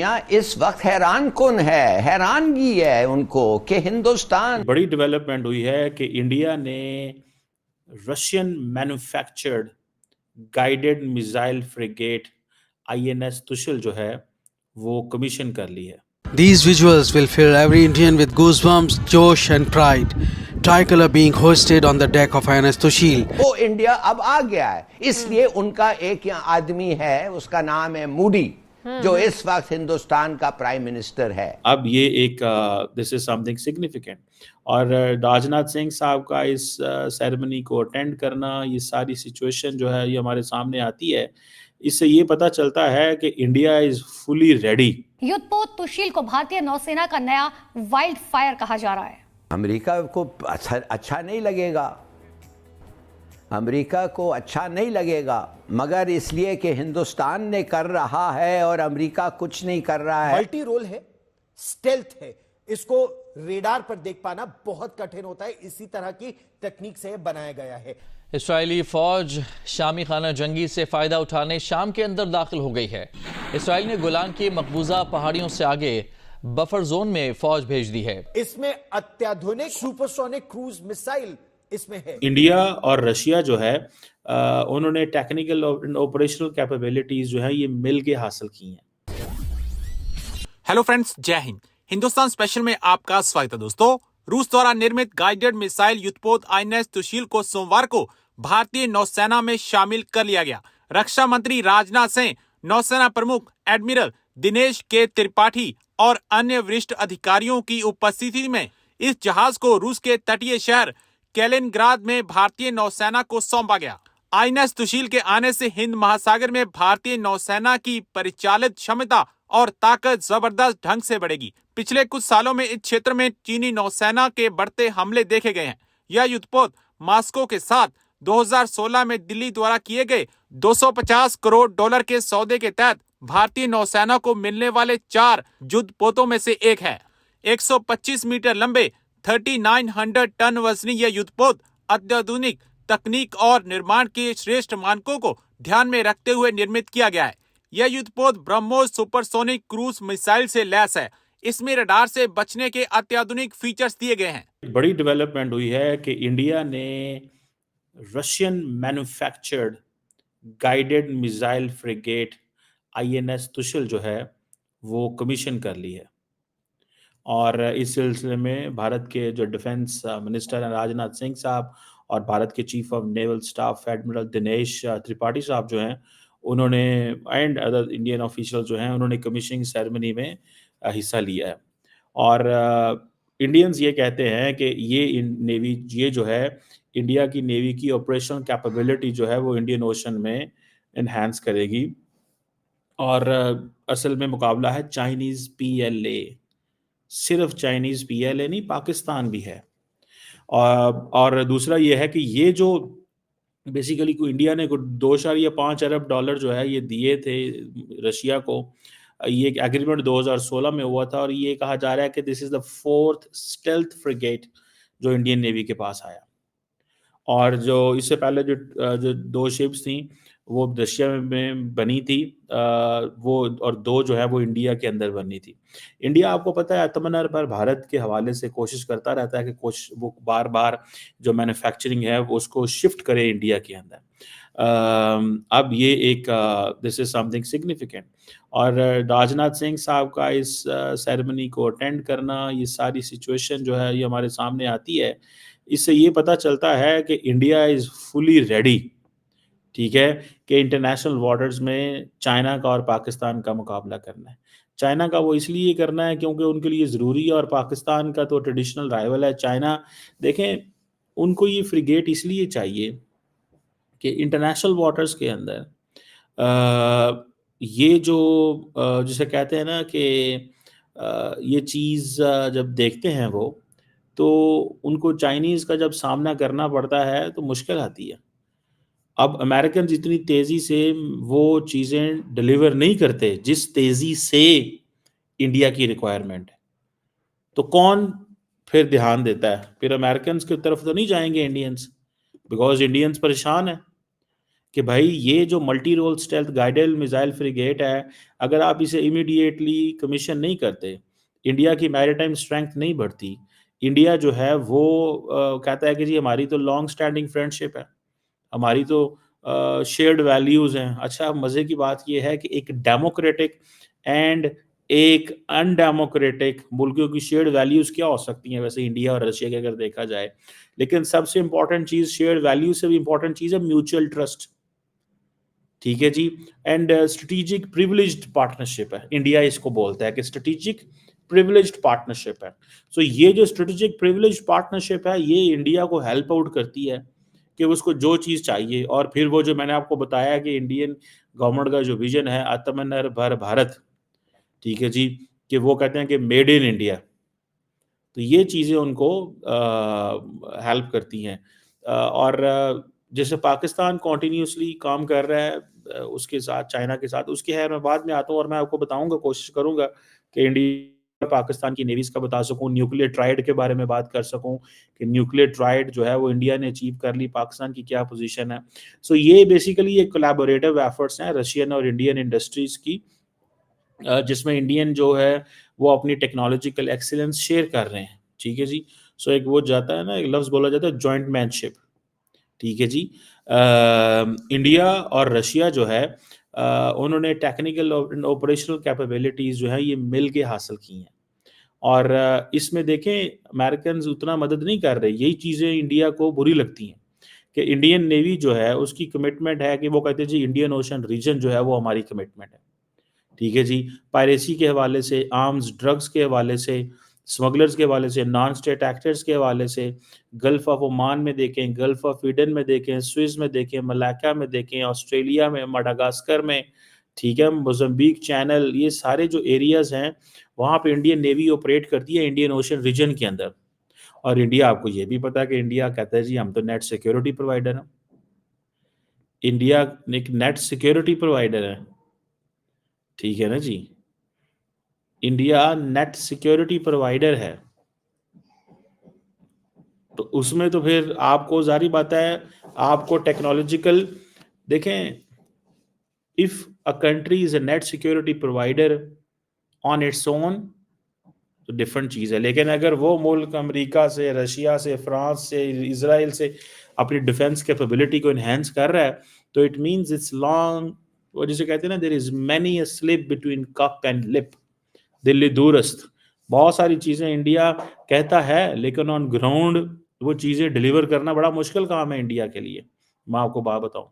दुनिया इस वक्त हैरान कुन है, हैरानगी है उनको कि हिंदुस्तान। बड़ी डेवलपमेंट हुई है कि इंडिया ने Russian manufactured guided missile frigate INS Tushil जो है वो कमीशन कर ली है। These visuals will fill every Indian with goosebumps, josh and pride. Tricolor being hoisted on the deck of INS Tushil. वो इंडिया अब आ गया है, इसलिए उनका एक आदमी है, उसका नाम है मूडी, जो इस वक्त हिंदुस्तान का प्राइम मिनिस्टर है। अब ये एक दिस इज समथिंग सिग्निफिकेंट और राजनाथ सिंह साहब का इस सेरेमनी को अटेंड करना, ये सारी सिचुएशन जो है ये हमारे सामने आती है। इससे ये पता चलता है कि इंडिया इज फुली रेडी। युद्धपोत तुशील को भारतीय नौसेना का नया वाइल्ड फायर कहा जा रहा है। अमेरिका को अच्छा नहीं लगेगा, अमेरिका को अच्छा नहीं लगेगा, मगर इसलिए कि हिंदुस्तान ने कर रहा है और अमेरिका कुछ नहीं कर रहा है। मल्टी रोल है, स्टेल्थ है, इसको रेडार पर देख पाना बहुत कठिन होता है। इसी तरह की तकनीक से बनाया गया है। इसराइली फौज शामी खाना जंगी से फायदा उठाने शाम के अंदर दाखिल हो गई है। इसराइल ने गोलान की मकबूजा पहाड़ियों से आगे बफर जोन में फौज भेज दी है। इसमें अत्याधुनिक सुपरसोनिक क्रूज मिसाइल इसमें है। इंडिया और रशिया जो है उन्होंने टेक्निकल और ऑपरेशनल कैपेबिलिटीज जो है ये मिल के हासिल की हैं। हेलो फ्रेंड्स, जय हिंद। हिंदुस्तान स्पेशल में आपका स्वागत है दोस्तों। रूस द्वारा निर्मित गाइडेड मिसाइल युद्धपोत आईएनएस तुशील को सोमवार को भारतीय नौसेना में शामिल कर लिया गया। रक्षा मंत्री राजनाथ सिंह, नौसेना प्रमुख एडमिरल दिनेश के त्रिपाठी और अन्य वरिष्ठ अधिकारियों की उपस्थिति में इस जहाज को रूस के तटीय शहर कैलिनग्राद में भारतीय नौसेना को सौंपा गया। आईएनएस तुशील के आने से हिंद महासागर में भारतीय नौसेना की परिचालित क्षमता और ताकत जबरदस्त ढंग से बढ़ेगी। पिछले कुछ सालों में इस क्षेत्र में चीनी नौसेना के बढ़ते हमले देखे गए हैं। यह युद्धपोत मॉस्को के साथ 2016 में दिल्ली द्वारा किए गए 250 करोड़ डॉलर के सौदे के तहत भारतीय नौसेना को मिलने वाले 4 युद्धपोतों में से एक है। 125 मीटर लंबे 3900 टन वजनी यह युद्धपोत अत्याधुनिक तकनीक और निर्माण के श्रेष्ठ मानकों को ध्यान में रखते हुए निर्मित किया गया है। यह युद्धपोत ब्रह्मोस सुपरसोनिक क्रूज मिसाइल से लैस है। इसमें रडार से बचने के अत्याधुनिक फीचर्स दिए गए हैं। बड़ी डेवलपमेंट हुई है कि इंडिया ने Russian manufactured guided missile frigate INS Tushil जो है वो कमीशन कर ली है और इस सिलसिले में भारत के जो डिफेंस मिनिस्टर हैं राजनाथ सिंह साहब और भारत के chief of naval staff admiral Dinesh Tripathi साहब जो हैं उन्होंने एंड अदर इंडियन ऑफिशियल जो हैं उन्होंने कमीशनिंग सेरेमनी में हिस्सा लिया है। और इंडियंस ये कहते हैं कि ये नेवी ये जो है इंडिया की नेवी की ऑपरेशनल कैपेबिलिटी जो है वो इंडियन ओशन में इन्हांस करेगी। और असल में मुकाबला है चाइनीज़ PLA, सिर्फ चाइनीज़ PLA नहीं, पाकिस्तान भी है। और दूसरा ये है कि ये जो बेसिकली को इंडिया ने 2.5 अरब डॉलर जो है ये दिए थे रशिया को। ये एक एग्रीमेंट 2016 में हुआ था और ये कहा जा रहा है कि this is the 4th stealth frigate जो इंडियन नेवी के पास आया। और जो इससे पहले जो 2 शिप्स थी वो रशिया में बनी थी वो, और 2 जो है वो इंडिया के अंदर बनी थी। इंडिया आपको पता है आत्मनिर्भर पर भारत के हवाले से कोशिश करता रहता है कि वो बार बार जो मैन्युफैक्चरिंग है वो उसको शिफ्ट करे इंडिया के अंदर। अब ये एक दिस इज समथिंग सिग्निफिकेंट और राजनाथ सिंह साहब का इस सेरेमनी को अटेंड करना, ये सारी सिचुएशन जो है ये हमारे सामने आती है। इससे ये पता चलता है कि इंडिया इज़ फुली रेडी, ठीक है, कि इंटरनेशनल वाटर्स में चाइना का और पाकिस्तान का मुकाबला करना है। चाइना का वो इसलिए करना है क्योंकि उनके लिए ज़रूरी है और पाकिस्तान का तो ट्रेडिशनल राइवल है चाइना। देखें, उनको ये फ्रिगेट इसलिए चाहिए कि इंटरनेशनल वाटर्स के अंदर ये जो जिसे कहते हैं ना कि ये चीज़ जब देखते हैं वो, तो उनको चाइनीज़ का जब सामना करना पड़ता है तो मुश्किल आती है। अब अमेरिकन जितनी तेज़ी से वो चीज़ें डिलीवर नहीं करते जिस तेज़ी से इंडिया की रिक्वायरमेंट है, तो कौन फिर ध्यान देता है? फिर अमेरिकन की तरफ तो नहीं जाएंगे इंडियंस, बिकॉज इंडियंस परेशान है कि भाई ये जो multi role stealth guided missile frigate है, अगर आप इसे इमीडिएटली कमीशन नहीं करते, इंडिया की मैरीटाइम स्ट्रेंथ नहीं बढ़ती, इंडिया जो है वो कहता है कि जी हमारी तो लॉन्ग स्टैंडिंग फ्रेंडशिप है, हमारी तो शेयर्ड वैल्यूज हैं। अच्छा, मजे की बात यह है कि एक डेमोक्रेटिक एंड एक अनडेमोक्रेटिक मुल्कों की शेयर्ड वैल्यूज क्या हो सकती हैं वैसे इंडिया और रशिया के अगर देखा जाए, लेकिन सबसे इंपॉर्टेंट चीज शेयर्ड वैल्यूज से भी इंपॉर्टेंट चीज है म्यूचुअल ट्रस्ट। ठीक है जी। एंड स्ट्रेटेजिक प्रिविलेज्ड पार्टनरशिप है, इंडिया इसको बोलता है कि स्ट्रेटेजिक प्रिविलेज्ड पार्टनरशिप है। सो ये जो स्ट्रेटेजिक प्रिविलेज्ड पार्टनरशिप है ये इंडिया को हेल्प आउट करती है कि उसको जो चीज़ चाहिए, और फिर वो जो मैंने आपको बताया कि इंडियन गवर्नमेंट का जो विजन है आत्मनिर्भर भारत, ठीक है जी, कि वो कहते हैं कि मेड इन इंडिया, तो ये चीज़ें उनको हेल्प करती हैं। और जैसे पाकिस्तान कॉन्टीन्यूसली काम कर रहा है उसके साथ, चाइना के साथ, उसके खैर मैं बाद में आता हूँ और मैं आपको बताऊंगा, कोशिश करूंगा कि इंडिया पाकिस्तान की नेवीज का बता सकूं, न्यूक्लियर ट्राइड के बारे में बात कर सकूं कि न्यूक्लियर ट्राइड जो है वो इंडिया ने अचीव कर ली, पाकिस्तान की क्या पोजीशन है। सो ये बेसिकली एक कोलैबोरेटिव एफर्ट्स हैं रशियन और इंडियन इंडस्ट्रीज की, जिसमें इंडियन जो है वो अपनी टेक्नोलॉजिकल एक्सीलेंस शेयर कर रहे हैं। ठीक है जी। सो एक वो जाता है ना, एक लफ्ज़ बोला जाता है जॉइंट मैनशिप। ठीक है जी। इंडिया और रशिया जो है उन्होंने टेक्निकल और ऑपरेशनल कैपेबिलिटीज़ जो है ये मिल के हासिल की हैं, और इसमें देखें अमेरिकन उतना मदद नहीं कर रहे। यही चीज़ें इंडिया को बुरी लगती हैं कि इंडियन नेवी जो है उसकी कमिटमेंट है कि वो कहते हैं जी इंडियन ओशन रीजन जो है वो हमारी कमिटमेंट है। ठीक है जी। पायरेसी के हवाले से, आर्म्स ड्रग्स के हवाले से, स्मगलर्स के हवाले से, नॉन स्टेट एक्टर्स के हवाले से, गल्फ ऑफ ओमान में देखें, गल्फ ऑफ ईडन में देखें, स्विस में देखें, मलाका में देखें, ऑस्ट्रेलिया में, मडागास्कर में, ठीक है, मोज़म्बिक चैनल, ये सारे जो एरियाज़ हैं वहाँ पे इंडियन नेवी ऑपरेट करती है इंडियन ओशन रीजन के अंदर। और इंडिया, आपको ये भी पता है कि इंडिया कहता है जी हम तो नेट सिक्योरिटी प्रोवाइडर हैं। इंडिया एक नेट सिक्योरिटी प्रोवाइडर है, ठीक है ना जी। इंडिया नेट सिक्योरिटी प्रोवाइडर है, तो उसमें तो फिर आपको जारी बात है, आपको टेक्नोलॉजिकल देखें, if a country is a net security provider on its own तो डिफरेंट चीज़ है, लेकिन अगर वो मुल्क अमेरिका से, रशिया से, फ्रांस से, इजराइल से अपनी डिफेंस कैपेबिलिटी को इन्हेंस कर रहा है तो इट मींस इट्स लॉन्ग, वो जिसे कहते हैं ना, there is many a slip between cup and lip, Delhi दूरस्थ। बहुत सारी चीज़ें इंडिया कहता है लेकिन ऑन ग्राउंड वो चीज़ें डिलीवर करना बड़ा मुश्किल काम है इंडिया के लिए। मैं आपको बात बताऊं,